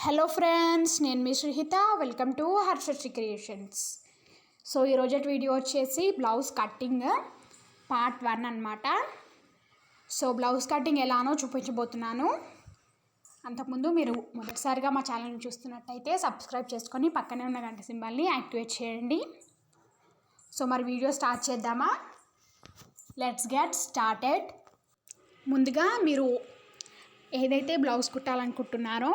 Hello friends, నేను మీ Srihita. Welcome to Harshasri creations. So ఈరోజు వీడియో వచ్చేసి బ్లౌజ్ కట్టింగ్ పార్ట్ 1 అనమాట. సో బ్లౌజ్ కటింగ్ ఎలానో చూపించబోతున్నాను. అంతకుముందు మీరు మొదటిసారిగా మా ఛానల్ని చూస్తున్నట్టయితే సబ్స్క్రైబ్ చేసుకొని పక్కనే ఉన్న గంట సింబల్ని యాక్టివేట్ చేయండి. సో మరి వీడియో స్టార్ట్ చేద్దామా? Let's get started. ముందుగా మీరు ఏదైతే బ్లౌజ్ కుట్టాలనుకుంటున్నారో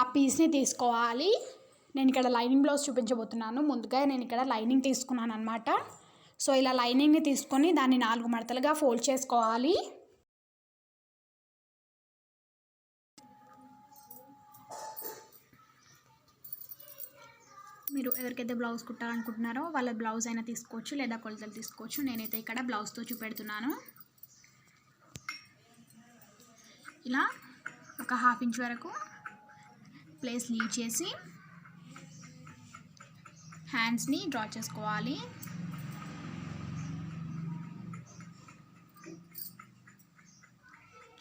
ఆ పీస్ని తీసుకోవాలి. నేను ఇక్కడ లైనింగ్ బ్లౌజ్ చూపించబోతున్నాను. ముందుగా నేను ఇక్కడ లైనింగ్ తీసుకున్నాను అనమాట. సో ఇలా లైనింగ్ని తీసుకొని దాన్ని 4 మడతలుగా ఫోల్డ్ చేసుకోవాలి. మీరు ఎవరికైతే బ్లౌజ్ కుట్టాలనుకుంటున్నారో వాళ్ళ బ్లౌజ్ అయినా తీసుకోవచ్చు, లేదా కొలతలు తీసుకోవచ్చు. నేనైతే ఇక్కడ బ్లౌజ్తో చూపెడుతున్నాను. ఇలా ఒక 1/2 ఇంచ్ వరకు ప్లేస్ లీవ్ చేసి హ్యాండ్స్ని డ్రా చేసుకోవాలి.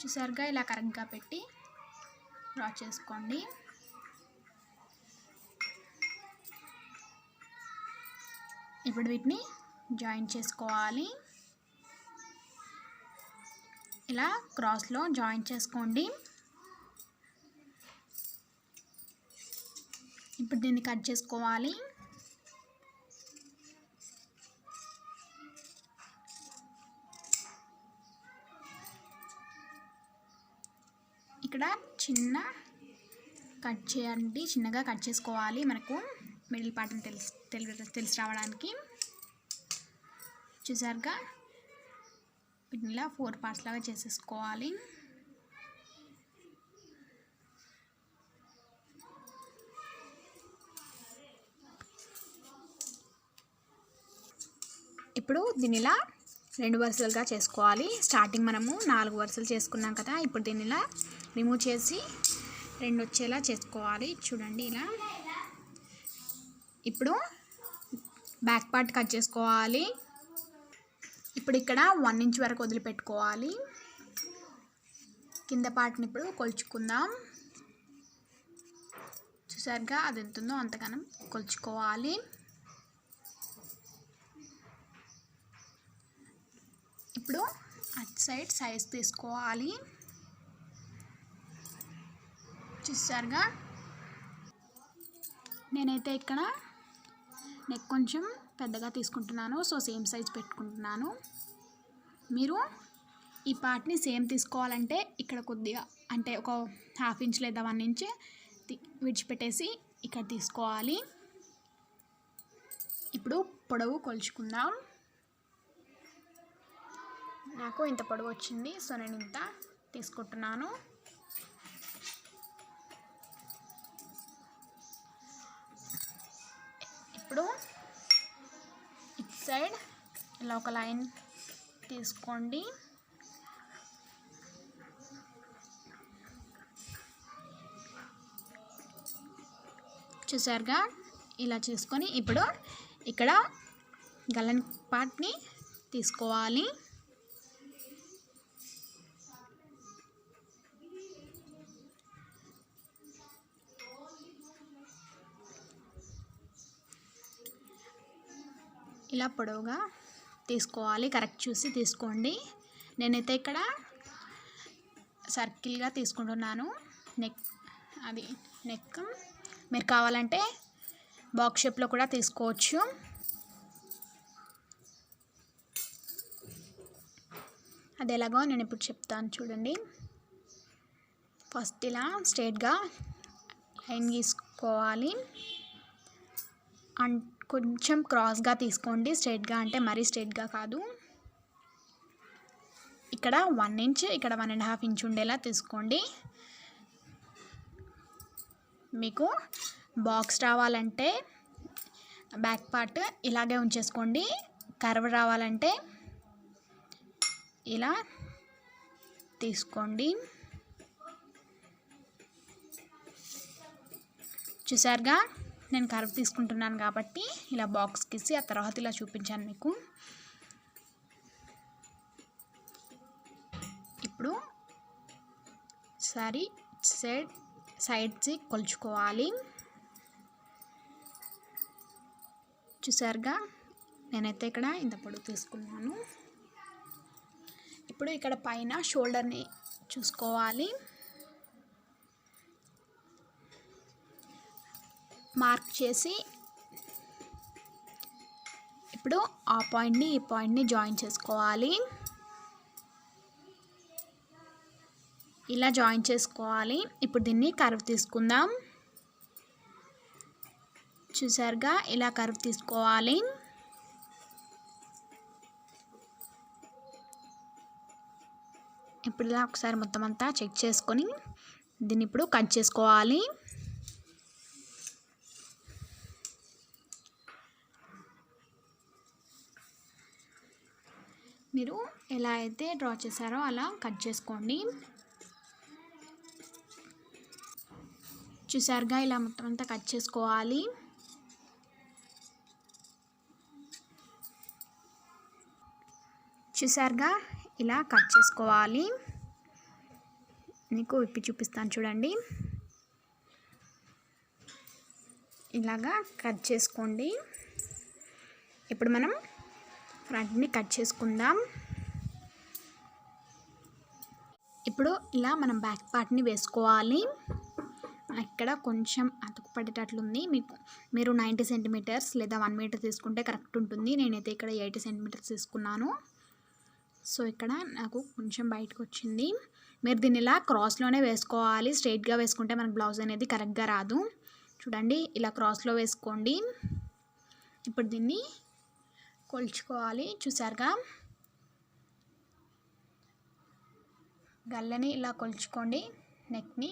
చూసారుగా, ఇలా కరెక్ట్గా పెట్టి డ్రా చేసుకోండి. ఇప్పుడు వీటిని జాయిన్ చేసుకోవాలి. ఇలా క్రాస్లో జాయిన్ చేసుకోండి. ఇప్పుడు దీన్ని కట్ చేసుకోవాలి. ఇక్కడ చిన్న కట్ చేయండి, చిన్నగా కట్ చేసుకోవాలి. మనకు మిడిల్ పార్ట్ని తెలిసి రావడానికి. చూసారుగా, ఇలా 4 పార్ట్స్ లాగా చేసేసుకోవాలి. ఇప్పుడు దీన్ని ఇలా 2 వరుసలుగా చేసుకోవాలి. స్టార్టింగ్ మనము 4 వరుసలు చేసుకున్నాం కదా, ఇప్పుడు దీన్ని ఇలా రిమూవ్ చేసి 2 వచ్చేలా చేసుకోవాలి. చూడండి ఇలా. ఇప్పుడు బ్యాక్ పార్ట్ కట్ చేసుకోవాలి. ఇప్పుడు ఇక్కడ 1 ఇంచ్ వరకు వదిలిపెట్టుకోవాలి. కింద పార్ట్ని ఇప్పుడు కొలుచుకుందాం. చూసారుగా, అది ఎంత ఉందో అంతగానం కొలుచుకోవాలి. ఇప్పుడు అటు సైడ్ సైజ్ తీసుకోవాలి. చూసారుగా, నేనైతే ఇక్కడ నెక్ కొంచెం పెద్దగా తీసుకుంటున్నాను. సో సేమ్ సైజ్ పెట్టుకుంటున్నాను. మీరు ఈ పార్ట్ని సేమ్ తీసుకోవాలంటే ఇక్కడ కొద్దిగా అంటే ఒక 1/2 ఇంచ్ లేదా 1 ఇంచ్ విడిచిపెట్టేసి ఇక్కడ తీసుకోవాలి. ఇప్పుడు పొడవు కొలుచుకుందాం. నాకు ఇంత పొడవు వచ్చింది, సో నేను ఇంత తీసుకుంటున్నాను. ఇప్పుడు ఇటు సైడ్ ఇలా ఒక లైన్ తీసుకోండి. చూసారుగా, ఇలా చేసుకొని ఇప్పుడు ఇక్కడ గల్లన్ పార్ట్ని తీసుకోవాలి. ఇలా పొడవుగా తీసుకోవాలి. కరెక్ట్ చూసి తీసుకోండి. నేనైతే ఇక్కడ సర్కిల్గా తీసుకుంటున్నాను. నెక్ మీరు కావాలంటే బాక్స్ షేప్లో కూడా తీసుకోవచ్చు. అది ఎలాగో నేను ఇప్పుడు చెప్తాను చూడండి. ఫస్ట్ ఇలా స్ట్రైట్గా లైన్ గీసుకోవాలి. కొంచెం క్రాస్గా తీసుకోండి. స్ట్రైట్గా అంటే మరీ స్ట్రైట్గా కాదు. ఇక్కడ 1 ఇంచ్, ఇక్కడ 1.5 ఇంచ్ ఉండేలా తీసుకోండి. మీకు బాక్స్ రావాలంటే బ్యాక్ పార్ట్ ఇలాగే ఉంచేసుకోండి. కర్వ్ రావాలంటే ఇలా తీసుకోండి. చూసారుగా, నేను కర్వ్ తీసుకుంటున్నాను కాబట్టి ఇలా బాక్స్ గీసి ఆ తర్వాత ఇలా చూపించాను మీకు. ఇప్పుడు సారీ సైడ్ సైడ్స్ కొలుచుకోవాలి. చూసారుగా, నేనైతే ఇక్కడ ఇంత పొడవు తీసుకున్నాను. ఇప్పుడు ఇక్కడ పైన షోల్డర్ని చూసుకోవాలి. మార్క్ చేసి ఇప్పుడు ఆ పాయింట్ని ఈ పాయింట్ని జాయిన్ చేసుకోవాలి. ఇలా జాయిన్ చేసుకోవాలి. ఇప్పుడు దీన్ని కర్వ్ తీసుకుందాం. చూసారుగా, ఇలా కర్వ్ తీసుకోవాలి. ఇప్పుడు ఇలా ఒకసారి మొత్తం అంతా చెక్ చేసుకొని దీన్ని ఇప్పుడు కట్ చేసుకోవాలి. మీరు ఎలా అయితే డ్రా చేశారో అలా కట్ చేసుకోండి. చూసారుగా, ఇలా మొత్తం అంతా కట్ చేసుకోవాలి. చూసారుగా, ఇలా కట్ చేసుకోవాలి. మీకు విప్పి చూపిస్తాను చూడండి. ఇలాగా కట్ చేసుకోండి. ఇప్పుడు మనం ఫ్రంట్ని కట్ చేసుకుందాం. ఇప్పుడు ఇలా మనం బ్యాక్ పార్ట్ని వేసుకోవాలి. ఇక్కడ కొంచెం అతుకు పడేటట్లుంది. మీరు 90 సెంటీమీటర్స్ లేదా 1 మీటర్ తీసుకుంటే కరెక్ట్ ఉంటుంది. నేనైతే ఇక్కడ 80 సెంటీమీటర్స్ తీసుకున్నాను. సో ఇక్కడ నాకు కొంచెం బయటకు వచ్చింది. మీరు దీన్ని ఇలా క్రాస్లోనే వేసుకోవాలి. స్ట్రైట్గా వేసుకుంటే మనకు బ్లౌజ్ అనేది కరెక్ట్గా రాదు. చూడండి, ఇలా క్రాస్లో వేసుకోండి. ఇప్పుడు దీన్ని కొలుచుకోవాలి. చూసారుగా, గల్లని ఇలా కొలుచుకోండి. నెక్ని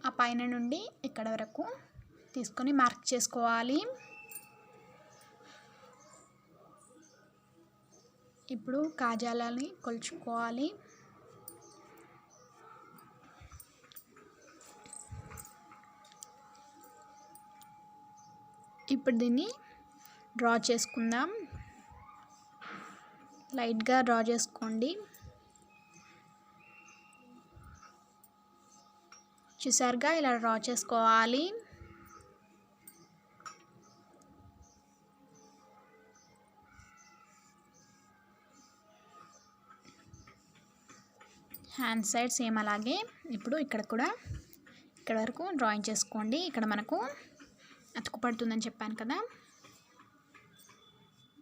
ఆ పైన నుండి ఇక్కడ వరకు తీసుకొని మార్క్ చేసుకోవాలి. ఇప్పుడు కాజాలని కొలుచుకోవాలి. ఇప్పుడు దీన్ని డ్రా చేసుకుందాం. లైట్గా డ్రా చేసుకోండి. చూసారుగా, ఇలా డ్రా చేసుకోవాలి. హ్యాండ్ సైడ్ సేమ్ అలాగే. ఇప్పుడు ఇక్కడ కూడా ఇక్కడ వరకు డ్రాయింగ్ చేసుకోండి. ఇక్కడ మనకు అతుకు పడుతుందని చెప్పాను కదా.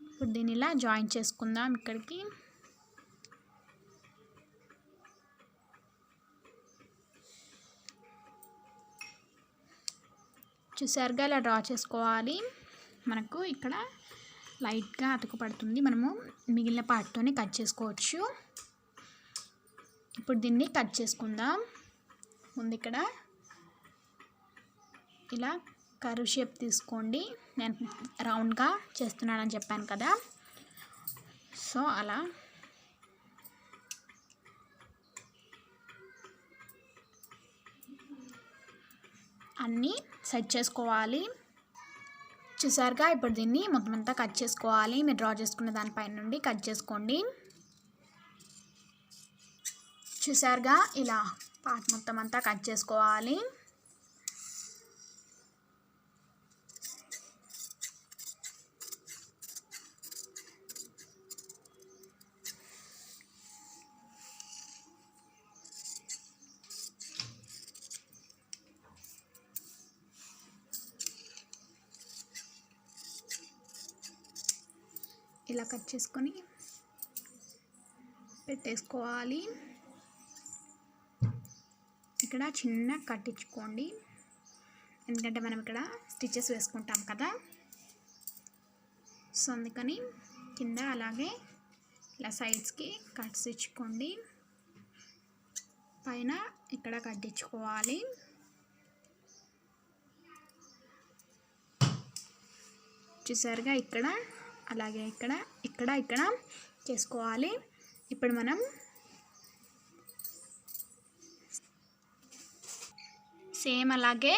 ఇప్పుడు దీన్ని ఇలా జాయిన్ చేసుకుందాం ఇక్కడికి. చూసారుగా, ఇలా డ్రా చేసుకోవాలి. మనకు ఇక్కడ లైట్గా అతుకు పడుతుంది. మనము మిగిలిన పార్ట్తోనే కట్ చేసుకోవచ్చు. ఇప్పుడు దీన్ని కట్ చేసుకుందాం. ముందు ఇక్కడ ఇలా కర్వ్ షేప్ తీసుకోండి. నేను రౌండ్గా చేస్తున్నానని చెప్పాను కదా. సో అలా అన్నీ సెట్ చేసుకోవాలి. చూసారుగా, ఇప్పుడు దీన్ని మొత్తం అంతా కట్ చేసుకోవాలి. మీరు డ్రా చేసుకున్న దానిపైన నుండి కట్ చేసుకోండి. చూసారుగా, ఇలా పార్ట్ మొత్తం అంతా కట్ చేసుకోవాలి. ఇలా కట్ చేసుకొని పెట్టేసుకోవాలి. ఇక్కడ చిన్న కట్ ఇచ్చుకోండి, ఎందుకంటే మనం ఇక్కడ స్టిచెస్ వేసుకుంటాం కదా. సో అందుకని కింద అలాగే ఇలా సైడ్స్కి కట్స్ ఇచ్చుకోండి. పైన ఇక్కడ కట్ ఇచ్చుకోవాలి. చూసారుగా, ఇక్కడ అలాగే ఇక్కడ ఇక్కడ ఇక్కడ చేసుకోవాలి. ఇప్పుడు మనం సేమ్ అలాగే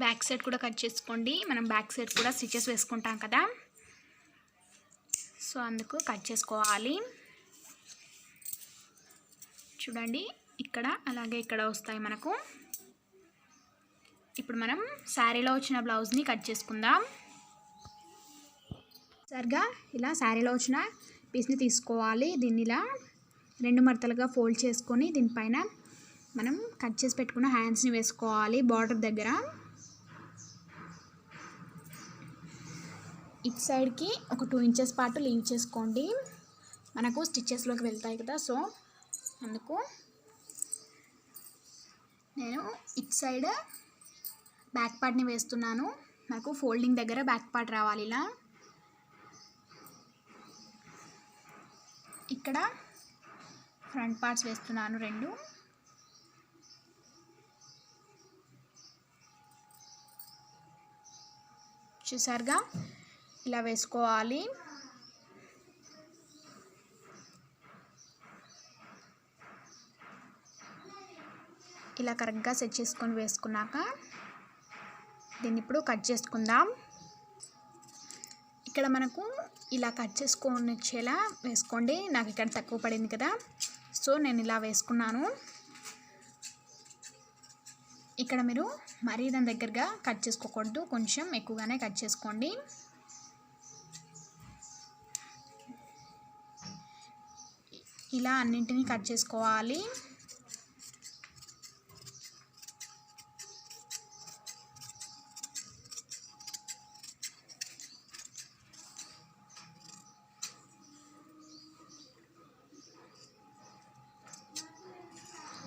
బ్యాక్ సైడ్ కూడా కట్ చేసుకోండి. మనం బ్యాక్ సైడ్ కూడా స్టిచెస్ వేసుకుంటాం కదా. సో అందుకు కట్ చేసుకోవాలి. చూడండి, ఇక్కడ అలాగే ఇక్కడ వస్తాయి మనకు. ఇప్పుడు మనం శారీలో వచ్చిన బ్లౌజ్ని కట్ చేసుకుందాం. సరిగా ఇలా శారీలో వచ్చిన పీస్ని తీసుకోవాలి. దీన్ని ఇలా 2 మడతలుగా ఫోల్డ్ చేసుకొని దీనిపైన మనం కట్ చేసి పెట్టుకున్న హ్యాండ్స్ని వేసుకోవాలి బార్డర్ దగ్గర. ఇటు సైడ్కి ఒక 2 ఇంచెస్ పాటు లీవ్ చేసుకోండి, మనకు స్టిచ్చెస్లోకి వెళ్తాయి కదా. సో అందుకు నేను ఇటు సైడ్ బ్యాక్ పార్ట్ని వేస్తున్నాను. నాకు ఫోల్డింగ్ దగ్గర బ్యాక్ పార్ట్ రావాలి. ఇలా ఇక్కడ ఫ్రంట్ పార్ట్స్ వేస్తున్నాను 2. చూసారుగా ఇలా వేసుకోవాలి. ఇలా కరెక్ట్గా సెట్ చేసుకొని వేసుకున్నాక దీన్ని ఇప్పుడు కట్ చేసుకుందాం. ఇక్కడ మనకు ఇలా కట్ చేసుకొని వచ్చేలా వేసుకోండి. నాకు ఇక్కడ తక్కువ పడింది కదా, సో నేను ఇలా వేసుకున్నాను. ఇక్కడ మీరు మరీ దాని దగ్గరగా కట్ చేసుకోకూడదు, కొంచెం ఎక్కువగానే కట్ చేసుకోండి. ఇలా అన్నింటినీ కట్ చేసుకోవాలి.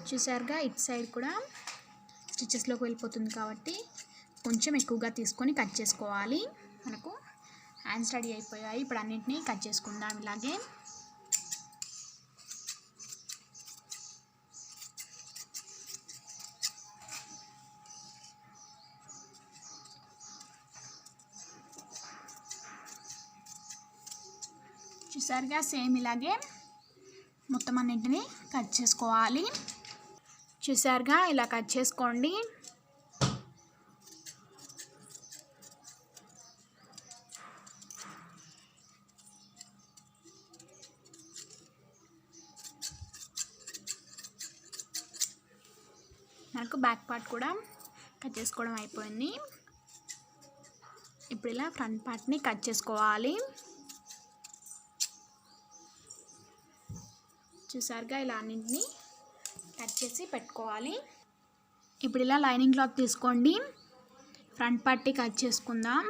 చూసారుగా ఇటు సైడ్ కూడా స్టిచెస్లోకి వెళ్ళిపోతుంది కాబట్టి కొంచెం ఎక్కువగా తీసుకొని కట్ చేసుకోవాలి. మనకు హ్యాండ్స్ రెడీ అయిపోయాయి. ఇప్పుడు అన్నింటినీ కట్ చేసుకుందాం. ఇలాగే చూసారుగా సేమ్ ఇలాగే మొత్తం అన్నింటినీ కట్ చేసుకోవాలి. చూసారుగా ఇలా కట్ చేసుకోండి. మనకు బ్యాక్ పార్ట్ కూడా కట్ చేసుకోవడం అయిపోయింది. ఇప్పుడు ఇలా ఫ్రంట్ పార్ట్ని కట్ చేసుకోవాలి. చూసారుగా ఇలా అన్నింటినీ కట్ చేసి పెట్టుకోవాలి. ఇప్పుడు ఇలా లైనింగ్ క్లాత్ తీసుకోండి, ఫ్రంట్ పార్ట్ని కట్ చేసుకుందాం.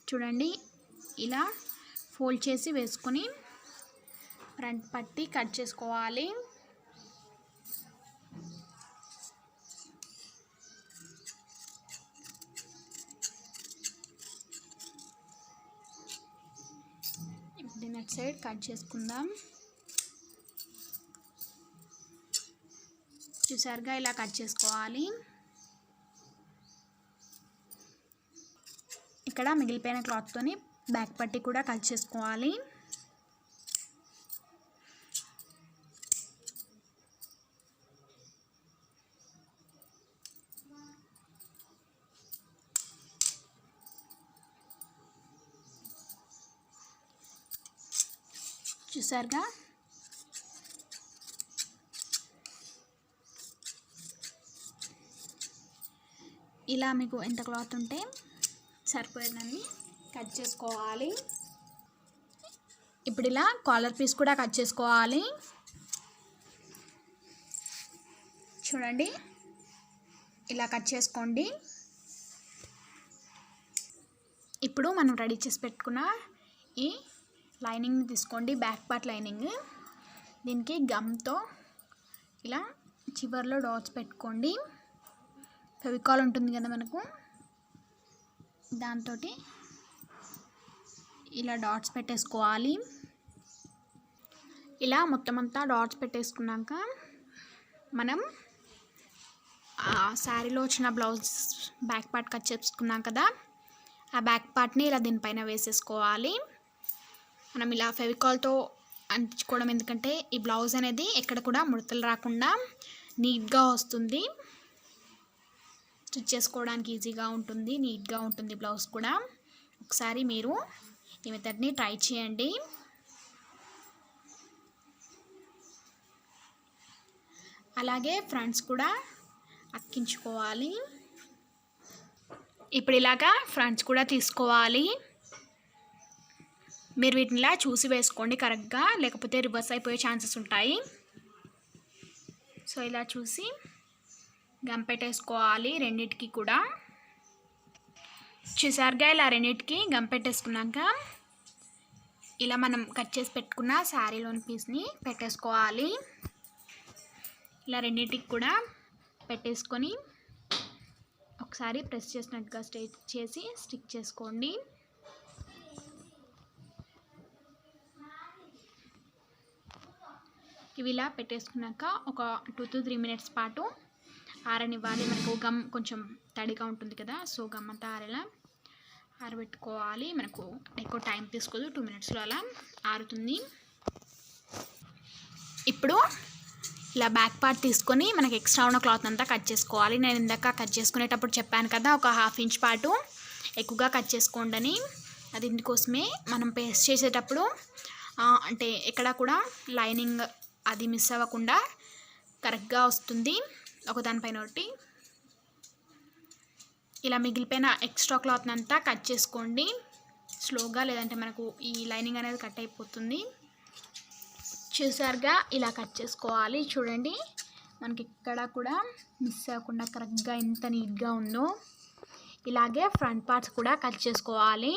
చూడండి ఇలా ఫోల్డ్ చేసి వేసుకొని ఫ్రంట్ పార్ట్ని కట్ చేసుకోవాలి. ఇప్పుడు నెక్స్ట్ సైడ్ కట్ చేసుకుందాం. చూసారుగా ఇలా కట్ చేసుకోవాలి. ఇక్కడ మిగిలిపోయిన క్లాత్తోని బ్యాక్ పట్టి కూడా కట్ చేసుకోవాలి. చూసారుగా ఇలా మీకు ఎంత క్లాత్ ఉంటే సరిపోయేదాన్ని కట్ చేసుకోవాలి. ఇప్పుడు ఇలా కాలర్ పీస్ కూడా కట్ చేసుకోవాలి. చూడండి ఇలా కట్ చేసుకోండి. ఇప్పుడు మనం రెడీ చేసి పెట్టుకున్న ఈ లైనింగ్ని తీసుకోండి, బ్యాక్ పార్ట్ లైనింగ్. దీనికి గమ్తో ఇలా చివర్లో డాట్స్ పెట్టుకోండి. ఫెవికాల్ ఉంటుంది కదా మనకు, దాంతో ఇలా డాట్స్ పెట్టేసుకోవాలి. ఇలా మొత్తం అంతా డాట్స్ పెట్టేసుకున్నాక మనం ఆ శారీలో వచ్చిన బ్లౌజ్ బ్యాక్ పార్ట్ కట్ చేసుకున్నాం కదా, ఆ బ్యాక్ పార్ట్ని ఇలా దీనిపైన వేసేసుకోవాలి. మనం ఇలా ఫెవికాల్తో అంటించుకోవడం ఎందుకంటే ఈ బ్లౌజ్ అనేది ఎక్కడ కూడా ముడతలు రాకుండా నీట్గా వస్తుంది, స్టిచ్ చేసుకోవడానికి ఈజీగా ఉంటుంది, నీట్గా ఉంటుంది బ్లౌజ్ కూడా. ఒకసారి మీరు ఈ మెథడ్ని ట్రై చేయండి. అలాగే ఫ్రంట్స్ కూడా అతికించుకోవాలి. ఇప్పుడు ఇలాగా ఫ్రంట్స్ కూడా తీసుకోవాలి. మీరు వీటినిలా చూసి వేసుకోండి కరెక్ట్గా, లేకపోతే రివర్స్ అయిపోయే ఛాన్సెస్ ఉంటాయి. సో ఇలా చూసి గమ్ పెట్టేసుకోవాలి రెండిటికి కూడా. చూసారుగా ఇలా రెండిటికి గమ్ పెట్టేసుకున్నాక ఇలా మనం కట్ చేసి పెట్టుకున్న శారీలోని పీస్ని పెట్టేసుకోవాలి. ఇలా రెండిటికి కూడా పెట్టేసుకొని ఒకసారి ప్రెస్ చేసినట్టుగా స్టిక్ చేసుకోండి. ఇవి ఇలా పెట్టేసుకున్నాక ఒక 2 to 3 minutes పాటు ఆరనివ్వాలి. మనకు గమ్ కొంచెం తడిగా ఉంటుంది కదా, సో గమ్ అంతా ఆరబెట్టుకోవాలి. మనకు ఎక్కువ టైం తీసుకోదు, 2 minutesలో అలా ఆరుతుంది. ఇప్పుడు ఇలా బ్యాక్ పార్ట్ తీసుకొని మనకి ఎక్స్ట్రా ఉన్న క్లాత్ అంతా కట్ చేసుకోవాలి. నేను ఇందాక కట్ చేసుకునేటప్పుడు చెప్పాను కదా, ఒక 1/2 inch పాటు ఎక్కువగా కట్ చేసుకోండి అని. అది ఇందుకోసమే మనం పేస్ట్ చేసేటప్పుడు అంటే ఎక్కడ కూడా లైనింగ్ అది మిస్ అవ్వకుండా కరెక్ట్గా వస్తుంది ఒకదానిపైన ఒకటి. ఇలా మిగిలిపోయిన ఎక్స్ట్రా క్లాత్ని అంతా కట్ చేసుకోండి స్లోగా, లేదంటే మనకు ఈ లైనింగ్ అనేది కట్ అయిపోతుంది. చూసారుగా ఇలా కట్ చేసుకోవాలి. చూడండి మనకి ఎక్కడ కూడా మిస్ అవ్వకుండా కరెక్ట్గా ఎంత నీట్గా ఉందో. ఇలాగే ఫ్రంట్ పార్ట్స్ కూడా కట్ చేసుకోవాలి.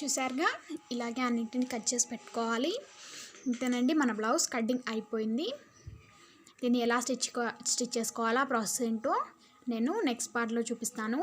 చూసారుగా ఇలాగే అన్నింటిని కట్ చేసి పెట్టుకోవాలి. ఇంతేనండి, మన బ్లౌజ్ కటింగ్ అయిపోయింది. దీన్ని ఎలా స్టిచ్ చేసుకోవాలా ప్రాసెస్ ఏంటో నేను నెక్స్ట్ పార్ట్లో చూపిస్తాను.